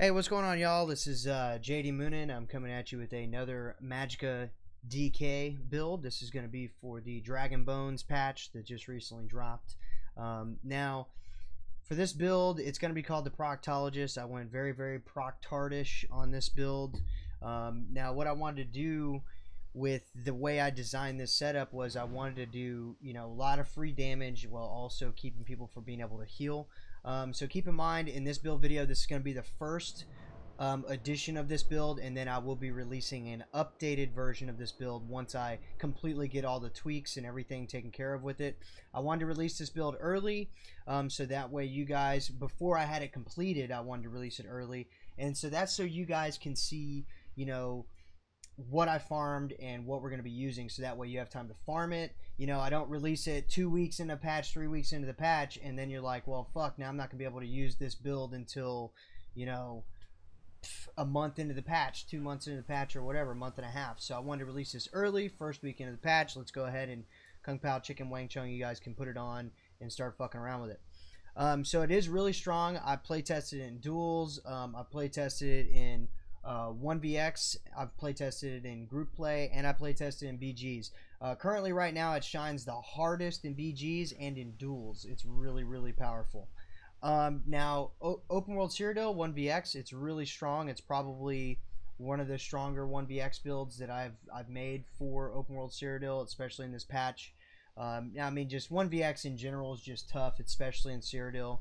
Hey, what's going on, y'all? This is JD Moonin. I'm coming at you with another Magicka DK build. This is going to be for the Dragon Bones patch that just recently dropped. Now, for this build, it's going to be called the Proctologist. I went very, very Proctardish on this build. Now, what I wanted to do with the way I designed this setup was I wanted to do, a lot of free damage while also keeping people from being able to heal. So keep in mind, in this build video, this is going to be the first edition of this build, and then I will be releasing an updated version of this build once I completely get all the tweaks and everything taken care of with it. I wanted to release this build early, so that way you guys, before I had it completed, I wanted to release it early, and so that's so you guys can see, what I farmed and what we're going to be using, so that way you have time to farm it. I don't release it 2 weeks into the patch, 3 weeks into the patch, and then you're like, well, fuck, now I'm not going to be able to use this build until, a month into the patch, 2 months into the patch, or whatever, a month and a half. So I wanted to release this early, first week into the patch. Let's go ahead and Kung Pao Chicken Wang Chung, you guys can put it on and start fucking around with it. So it is really strong. I play tested it in duels. I play tested it in 1vx. I've play tested it in group play, and I play tested in BGs. Currently right now it shines the hardest in BGs and in duels. It's really, really powerful. Now open world Cyrodiil 1vx, it's really strong. It's probably one of the stronger 1vx builds that I've made for open world Cyrodiil, especially in this patch. I mean, just 1vx in general is just tough, especially in Cyrodiil.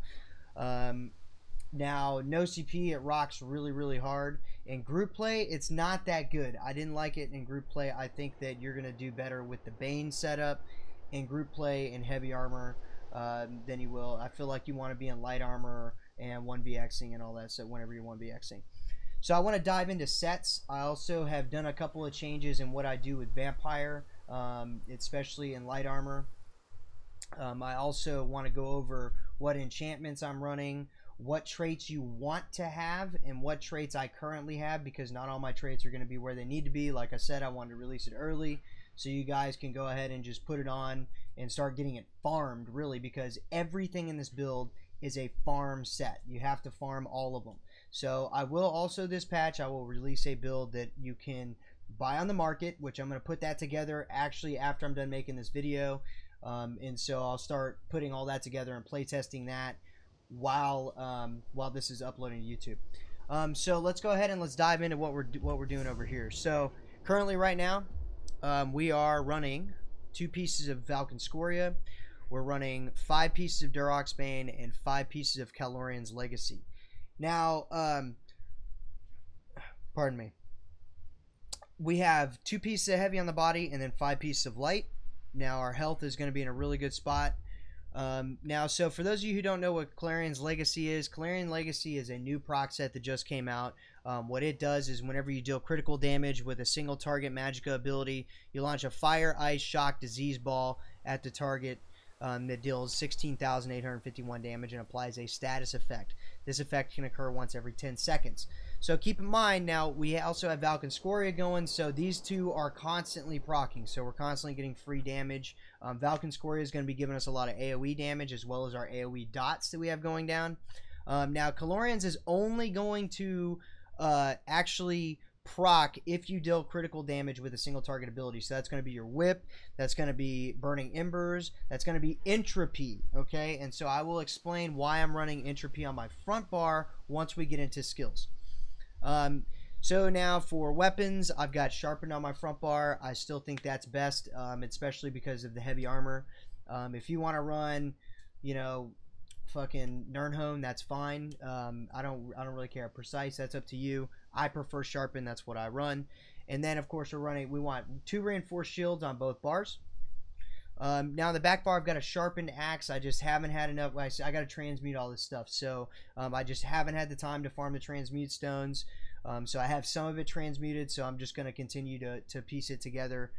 Now, no CP, it rocks really, really hard. In group play, it's not that good. I didn't like it in group play. I think that you're going to do better with the Bane setup in group play and heavy armor than you will. I feel like you want to be in light armor and 1vxing and all that, so whenever you're 1vxing. So I want to dive into sets. I also have done a couple of changes in what I do with Vampire, especially in light armor. I also want to go over what enchantments I'm running, what traits you want to have, and what traits I currently have, because not all my traits are going to be where they need to be. Like I said, I wanted to release it early so you guys can go ahead and just put it on and start getting it farmed, really, because everything in this build is a farm set. You have to farm all of them. So I will also, this patch, I will release a build that you can buy on the market, which I'm going to put that together actually after I'm done making this video. And so I'll start putting all that together and play testing that while this is uploading to YouTube. So let's go ahead and let's dive into what we're doing over here. So currently right now we are running 2 pieces of Falcon Scoria. We're running 5 pieces of Durox Bane and 5 pieces of Calorian's Legacy. Now pardon me, we have 2 pieces of heavy on the body and then 5 pieces of light. Now our health is going to be in a really good spot. Now, so for those of you who don't know what Calorian's Legacy is, Calorian Legacy is a new proc set that just came out. What it does is whenever you deal critical damage with a single target Magicka ability, you launch a Fire, Ice, Shock, Disease Ball at the target that deals 16,851 damage and applies a status effect. This effect can occur once every 10 seconds. So keep in mind, now we also have Falcon Scoria going, so these two are constantly proccing, so we're constantly getting free damage. Falcon Scoria is going to be giving us a lot of AoE damage as well as our AoE dots that we have going down. Now Calorian's is only going to actually proc if you deal critical damage with a single target ability. So that's going to be your whip, that's going to be burning embers, that's going to be entropy. Okay, and so I will explain why I'm running entropy on my front bar once we get into skills. So now for weapons, I've got sharpened on my front bar. I still think that's best, especially because of the heavy armor. If you want to run, fucking Nernhone, that's fine. I don't really care. Precise, that's up to you. I prefer sharpen, that's what I run. And then of course we want 2 reinforced shields on both bars. Now on the back bar I've got a sharpened axe. I just haven't had enough. I got to transmute all this stuff, so I just haven't had the time to farm the transmute stones. So I have some of it transmuted, so I'm just going to continue to piece it together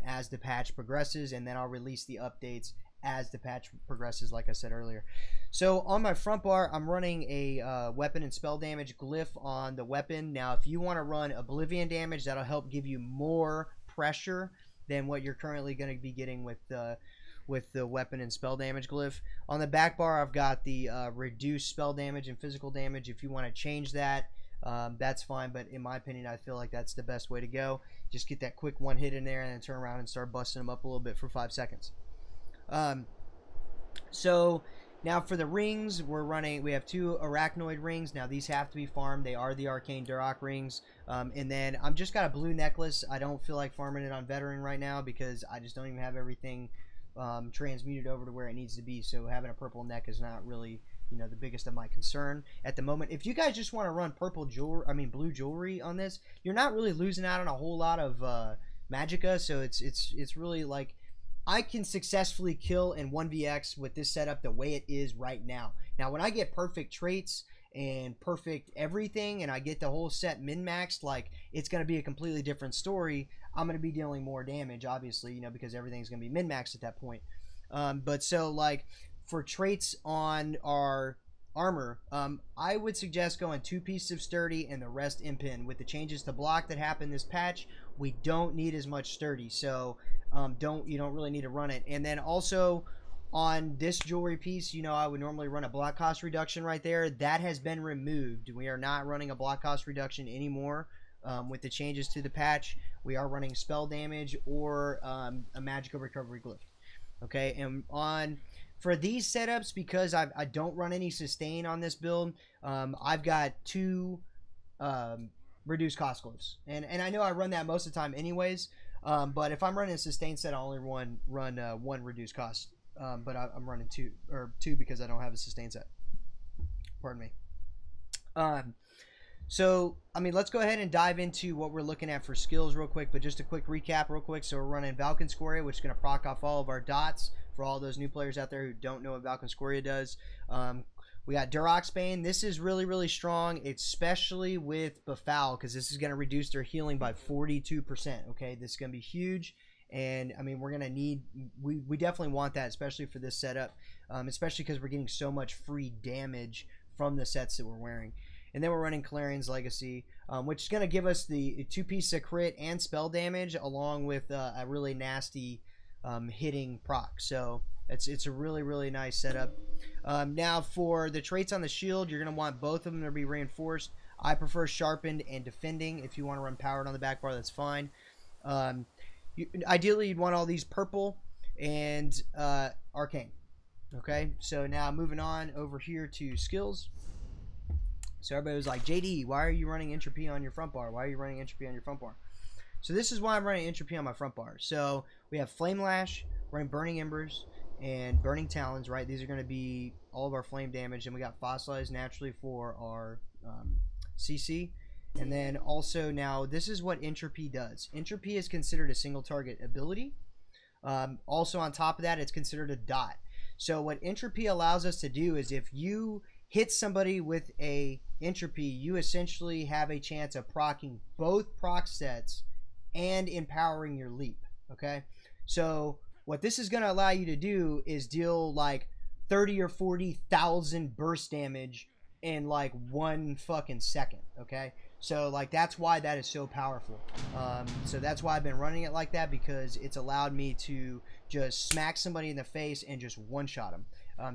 as the patch progresses, and then I'll release the updates as the patch progresses, like I said earlier. So on my front bar, I'm running a weapon and spell damage glyph on the weapon. Now if you want to run oblivion damage, that'll help give you more pressure than what you're currently going to be getting with the weapon and spell damage glyph. On the back bar, I've got the reduced spell damage and physical damage. If you want to change that, that's fine. But in my opinion, I feel like that's the best way to go. Just get that quick one hit in there and then turn around and start busting them up a little bit for 5 seconds. So now for the rings, we have 2 arachnoid rings. Now these have to be farmed. They are the arcane Duroc rings. And then I'm just got a blue necklace. I don't feel like farming it on veteran right now because I just don't even have everything transmuted over to where it needs to be. So having a purple neck is not really, you know, the biggest of my concern at the moment. If you guys just want to run blue jewelry on this, you're not really losing out on a whole lot of Magicka. So it's really like, I can successfully kill in 1vx with this setup the way it is right now. Now, when I get perfect traits and perfect everything and I get the whole set min-maxed, like, it's going to be a completely different story. I'm going to be dealing more damage, obviously, you know, because everything's going to be min-maxed at that point. But so, like, for traits on our armor, I would suggest going 2 pieces of sturdy and the rest impin. With the changes to block that happened this patch, we don't need as much sturdy, so you don't really need to run it. And then also on this jewelry piece, you know, I would normally run a block cost reduction right there. That has been removed. We are not running a block cost reduction anymore. With the changes to the patch, we are running spell damage or a Magicka recovery glyph. Okay, and for these setups, because I don't run any sustain on this build, I've got 2 reduced cost glyphs, and I know I run that most of the time anyways. But if I'm running a sustain set, I only run 1 reduced cost. But I'm running 2 because I don't have a sustain set. Pardon me. So, I mean, let's go ahead and dive into what we're looking at for skills real quick. But just a quick recap real quick. So we're running Valken Scoria, which is going to proc off all of our dots for all those new players out there who don't know what Valken Scoria does. We got Duroc Bane. This is really, really strong, especially with Befoul, because this is going to reduce their healing by 42%. Okay, this is going to be huge. And, I mean, we're going to need, we definitely want that, especially for this setup, especially because we're getting so much free damage from the sets that we're wearing. And then we're running Clarion's Legacy, which is going to give us the 2 pieces of crit and spell damage, along with a really nasty hitting proc. So it's a really, really nice setup. Now for the traits on the shield, you're going to want both of them to be reinforced. I prefer Sharpened and Defending. If you want to run Powered on the back bar, that's fine. Ideally, you'd want all these purple and Arcane. Okay, so now moving on over here to skills. So everybody was like, JD, why are you running Entropy on your front bar? Why are you running Entropy on your front bar? So this is why I'm running Entropy on my front bar. So we have Flame Lash, running Burning Embers, and Burning Talons, right? These are going to be all of our flame damage. And we got Fossilized naturally for our CC. And then also now, this is what Entropy does. Entropy is considered a single target ability. Also on top of that, it's considered a dot. So what Entropy allows us to do is if you hit somebody with a Entropy, you essentially have a chance of proccing both proc sets and empowering your leap. Okay, so what this is going to allow you to do is deal like 30 or 40,000 burst damage in like 1 fucking second. Okay, so like that's why that is so powerful. So that's why I've been running it like that, because it's allowed me to just smack somebody in the face and just one-shot them.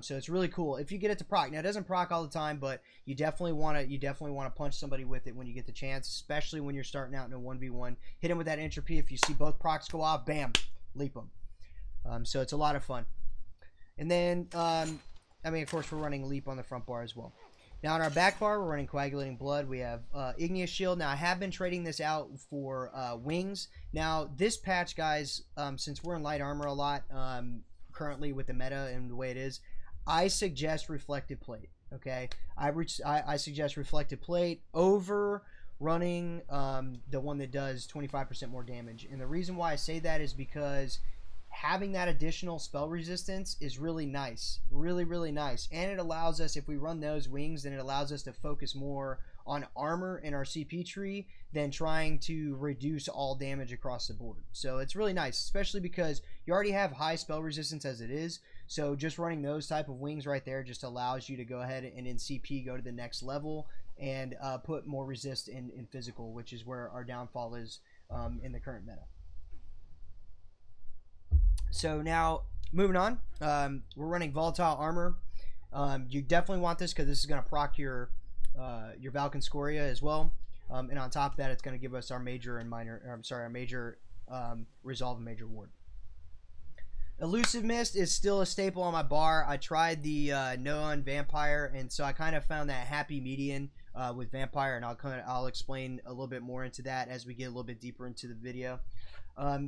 So it's really cool if you get it to proc. Now it doesn't proc all the time, but you definitely want to punch somebody with it when you get the chance, especially when you're starting out in a 1v1. Hit them with that Entropy. If you see both procs go off, bam, leap them. So it's a lot of fun. And then I mean, of course, we're running leap on the front bar as well. Now on our back bar, we're running Coagulating Blood. We have Igneous Shield. Now I have been trading this out for wings. Now this patch, guys, since we're in light armor a lot currently with the meta and the way it is, I suggest Reflective Plate. Okay, I suggest Reflective Plate over running the one that does 25% more damage. And the reason why I say that is because having that additional spell resistance is really nice, really nice, and it allows us, if we run those wings, then it allows us to focus more on armor in our CP tree than trying to reduce all damage across the board. So it's really nice, especially because you already have high spell resistance as it is. So just running those type of wings right there just allows you to go ahead and in CP go to the next level and put more resist in physical, which is where our downfall is in the current meta. So now moving on, we're running Volatile Armor. You definitely want this because this is going to proc your Valken Scoria as well. And on top of that, it's going to give us our major and minor, our major resolve and major ward. Elusive Mist is still a staple on my bar. I tried the Noan Vampire, and so I kind of found that happy median with Vampire, and I'll explain a little bit more into that as we get a little bit deeper into the video.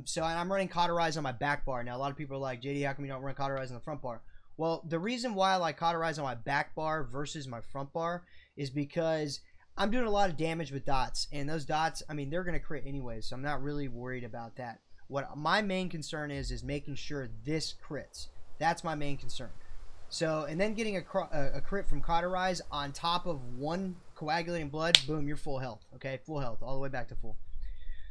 So I'm running Cauterize on my back bar. Now, a lot of people are like, JD, how come you don't run Cauterize on the front bar? Well, the reason why I like Cauterize on my back bar versus my front bar is because I'm doing a lot of damage with dots, and those dots, I mean, they're going to crit anyways, so I'm not really worried about that. What my main concern is making sure this crits. That's my main concern. So, and then getting a crit from Cauterize on top of one coagulating blood, boom, you're full health, okay? Full health, all the way back to full.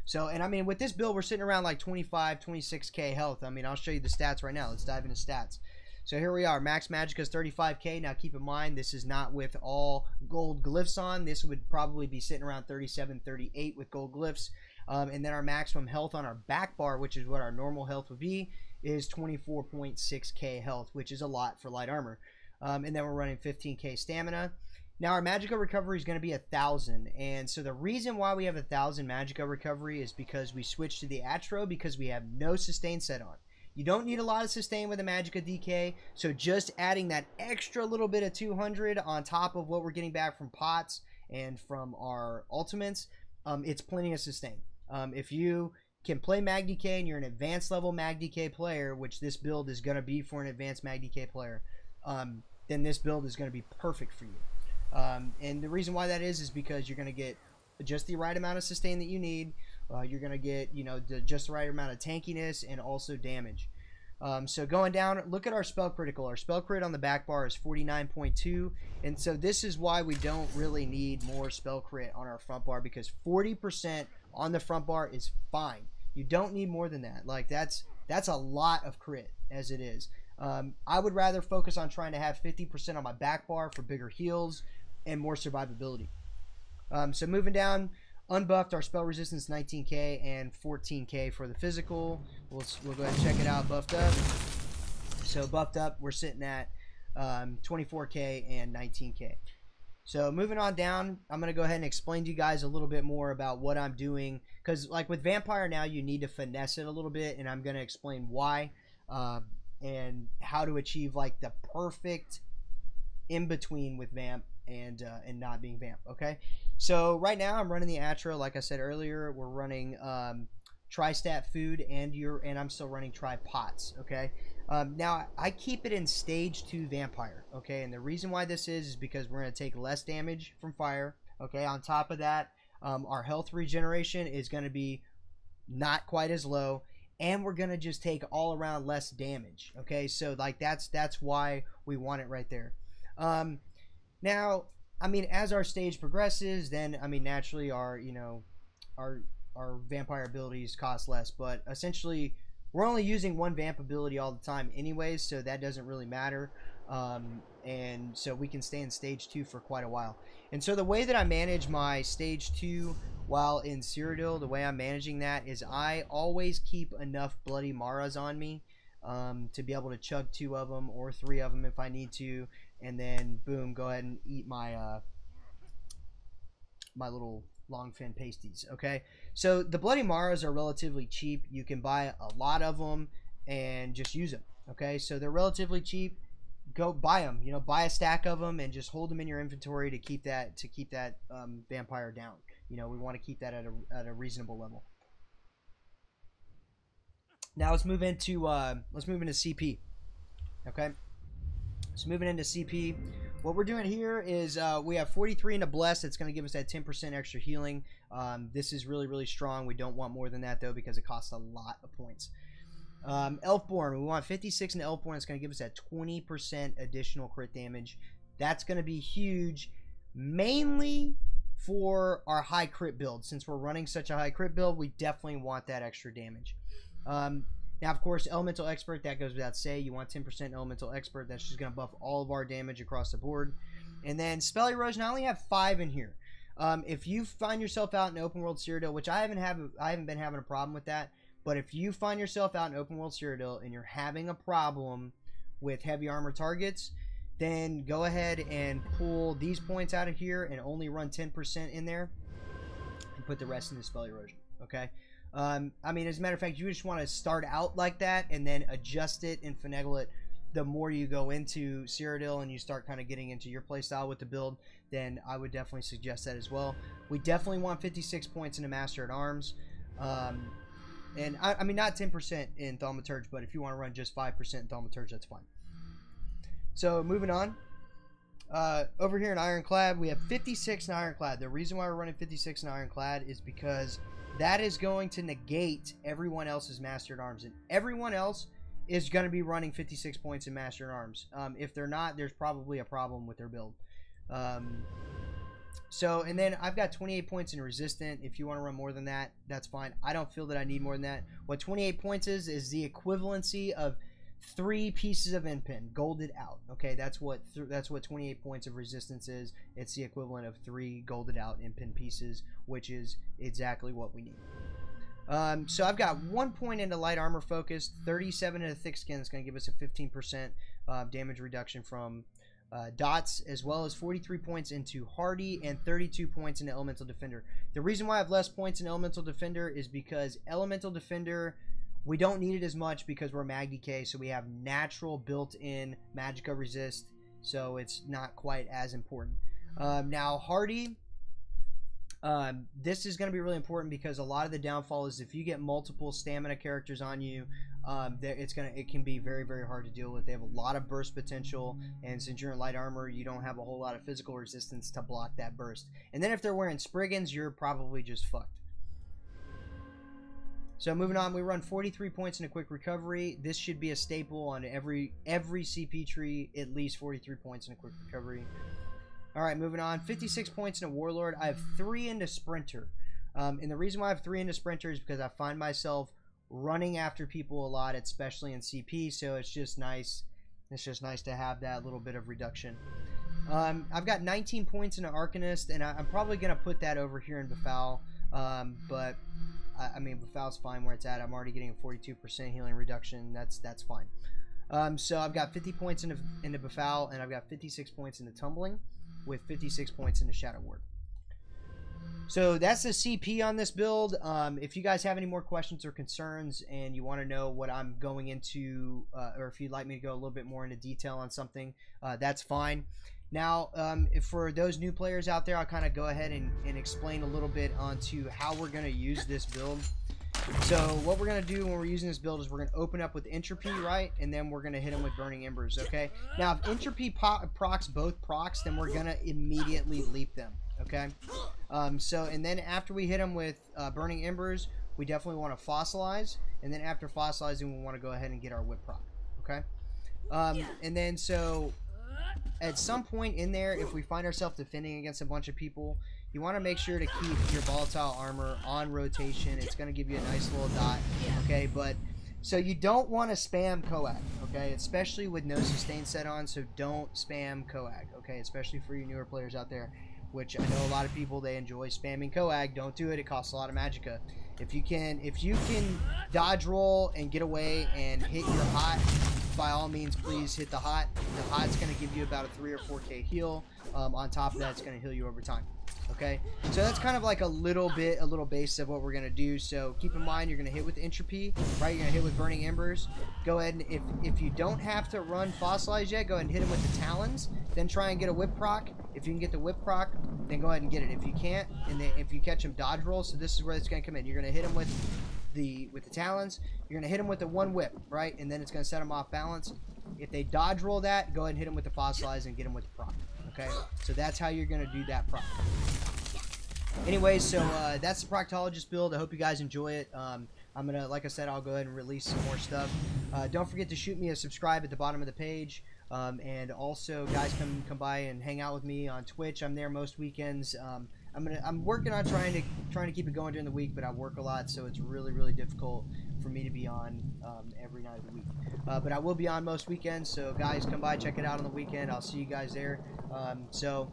So, and I mean, with this build, we're sitting around like 25, 26k health. I mean, I'll show you the stats right now. Let's dive into stats. So here we are. Max Magicka is 35k. Now keep in mind, this is not with all gold glyphs on. This would probably be sitting around 37, 38 with gold glyphs. And then our maximum health on our back bar, which is what our normal health would be, is 24.6k health, which is a lot for light armor. And then we're running 15k stamina. Now our Magicka recovery is going to be 1,000, and so the reason why we have 1,000 Magicka recovery is because we switched to the Atro because we have no sustain set on. You don't need a lot of sustain with a Magicka DK, so just adding that extra little bit of 200 on top of what we're getting back from pots and from our ultimates, it's plenty of sustain. If you can play Mag DK and you're an advanced level Mag DK player, which this build is going to be for an advanced Mag DK player, then this build is going to be perfect for you. And the reason why that is because you're going to get just the right amount of sustain that you need. You're going to get, you know, just the right amount of tankiness and also damage. So going down, look at our spell critical. Our spell crit on the back bar is 49.2, and so this is why we don't really need more spell crit on our front bar, because 40% on the front bar is fine. You don't need more than that. Like that's a lot of crit as it is. I would rather focus on trying to have 50% on my back bar for bigger heals and more survivability. So moving down, unbuffed, our spell resistance 19k and 14k for the physical. We'll go ahead and check it out. Buffed up. So buffed up, we're sitting at 24k and 19k. So moving on down, I'm going to go ahead and explain to you guys a little bit more about what I'm doing. Because like with Vampire now, you need to finesse it a little bit, and I'm going to explain why and how to achieve like the perfect in-between with Vamp and not being Vamp, okay? So right now I'm running the Atro, like I said earlier. We're running Tri-Stat Food, and I'm still running Tri-Pots, okay? Now I keep it in stage 2 Vampire, okay? And the reason why this is because we're going to take less damage from fire, okay? On top of that, our health regeneration is going to be not quite as low, and we're going to just take all around less damage, okay? So like that's why we want it right there. Now, I mean, as our stage progresses, then I mean naturally our vampire abilities cost less, but essentially we're only using one vamp ability all the time anyways, so that doesn't really matter. And so we can stay in stage 2 for quite a while. And so the way that I manage my stage 2 while in Cyrodiil, the way I'm managing that is I always keep enough Bloody Maras on me to be able to chug 2 of them or 3 of them if I need to, and then boom, go ahead and eat my my little longfin pasties. Okay, so the Bloody Maras are relatively cheap. You can buy a lot of them and just use them. Okay, so they're relatively cheap. Go buy them. You know, buy a stack of them and just hold them in your inventory to keep that vampire down. You know, we want to keep that at a reasonable level. Now let's move into CP. Okay, so moving into CP, what we're doing here is we have 43 in a bless. That's going to give us that 10% extra healing. This is really, really strong. We don't want more than that though because it costs a lot of points. Elfborn, we want 56 in Elfborn. It's going to give us that 20% additional crit damage. That's going to be huge, mainly for our high crit build. Since we're running such a high crit build, we definitely want that extra damage. Now, of course, Elemental Expert, that goes without say. You want 10% Elemental Expert. That's just going to buff all of our damage across the board. And then Spell Erosion, I only have 5 in here. If you find yourself out in Open World Cyrodiil, which I haven't been having a problem with that, but if you find yourself out in Open World Cyrodiil and you're having a problem with heavy armor targets, then go ahead and pull these points out of here and only run 10% in there and put the rest in the spell erosion. Okay. I mean, as a matter of fact, you just want to start out like that and then adjust it and finagle it. The more you go into Cyrodiil and you start kind of getting into your playstyle with the build, then I would definitely suggest that as well. We definitely want 56 points into Master at Arms. And I mean, not 10% in Thaumaturge, but if you want to run just 5% in Thaumaturge, that's fine. So moving on. Over here in Ironclad, we have 56 in Ironclad. The reason why we're running 56 in Ironclad is because that is going to negate everyone else's Master at Arms. And everyone else is going to be running 56 points in Master at Arms. If they're not, there's probably a problem with their build. And then I've got 28 points in Resistant. If you want to run more than that, that's fine. I don't feel that I need more than that. What 28 points is the equivalency of 3 pieces of N-Pin, golded out. Okay, that's what 28 points of Resistance is. It's the equivalent of 3 golded out N-Pin pieces, which is exactly what we need. So I've got 1 point into Light Armor Focus, 37 into Thick Skin. It's going to give us a 15% damage reduction from dots, as well as 43 points into Hardy and 32 points into Elemental Defender. The reason why I have less points in Elemental Defender is because Elemental Defender, we don't need it as much because we're Magicka, so we have natural built-in Magicka resist, so it's not quite as important. Now Hardy, this is going to be really important because a lot of the downfall is if you get multiple stamina characters on you, it can be very, very hard to deal with. They have a lot of burst potential, and since you're in light armor, you don't have a whole lot of physical resistance to block that burst. And then if they're wearing Spriggans, you're probably just fucked. So moving on, we run 43 points in a quick recovery. This should be a staple on every CP tree, at least 43 points in a quick recovery. Alright, moving on. 56 points in a Warlord. I have 3 into Sprinter. And the reason why I have 3 into Sprinter is because I find myself running after people a lot, especially in CP, so it's just nice. It's just nice to have that little bit of reduction. I've got 19 points in an Arcanist, and I'm probably going to put that over here in Befal. But I mean, Befal's fine where it's at. I'm already getting a 42% healing reduction. That's fine. So I've got 50 points into Befal, and I've got 56 points into Tumbling, with 56 points into Shadow Ward. So that's the CP on this build. If you guys have any more questions or concerns and you want to know what I'm going into, or if you'd like me to go a little bit more into detail on something, that's fine. Now, for those new players out there, I'll kind of go ahead and explain a little bit onto how we're going to use this build. So what we're going to do when we're using this build is we're going to open up with Entropy, right? And then we're going to hit them with Burning Embers, okay? Now, if Entropy procs both procs, then we're going to immediately leap them, okay? And then after we hit them with Burning Embers, we definitely want to Fossilize. And then after Fossilizing, we want to go ahead and get our Whip proc, okay? And then so at some point in there, if we find ourselves defending against a bunch of people, you want to make sure to keep your volatile armor on rotation. It's going to give you a nice little dot, okay? But so you don't want to spam Coag, okay? Especially with no sustain set on, so don't spam Coag, okay? Especially for you newer players out there, which I know a lot of people, they enjoy spamming Coag. Don't do it. It costs a lot of Magicka. If you can dodge roll and get away and hit your hot, by all means, please hit the hot. The hot's going to give you about a 3 or 4k heal. On top of that, it's going to heal you over time. Okay, so that's kind of like a little base of what we're gonna do. So keep in mind, you're gonna hit with Entropy, right? You're gonna hit with Burning Embers. Go ahead and if you don't have to run Fossilize yet, go ahead and hit him with the Talons. Then try and get a Whip proc. If you can get the Whip proc, then go ahead and get it. If you can't, and then if you catch him dodge roll, so this is where it's gonna come in. You're gonna hit him with the Talons. You're gonna hit him with the 1 Whip, right? And then it's gonna set him off balance. If they dodge roll that, go ahead and hit him with the Fossilize and get him with the proc. Okay, so that's how you're gonna do that proc. Anyways, so that's the Proctologist build. I hope you guys enjoy it. I'm gonna, like I said, I'll go ahead and release some more stuff. Don't forget to shoot me a subscribe at the bottom of the page. And also, guys, come by and hang out with me on Twitch. I'm there most weekends. I'm working on trying to keep it going during the week, but I work a lot, so it's really difficult for me to be on every night of the week. But I will be on most weekends, so guys, come by, check it out on the weekend. I'll see you guys there. So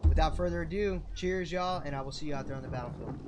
without further ado, cheers, y'all, and I will see you out there on the battlefield.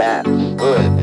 that good.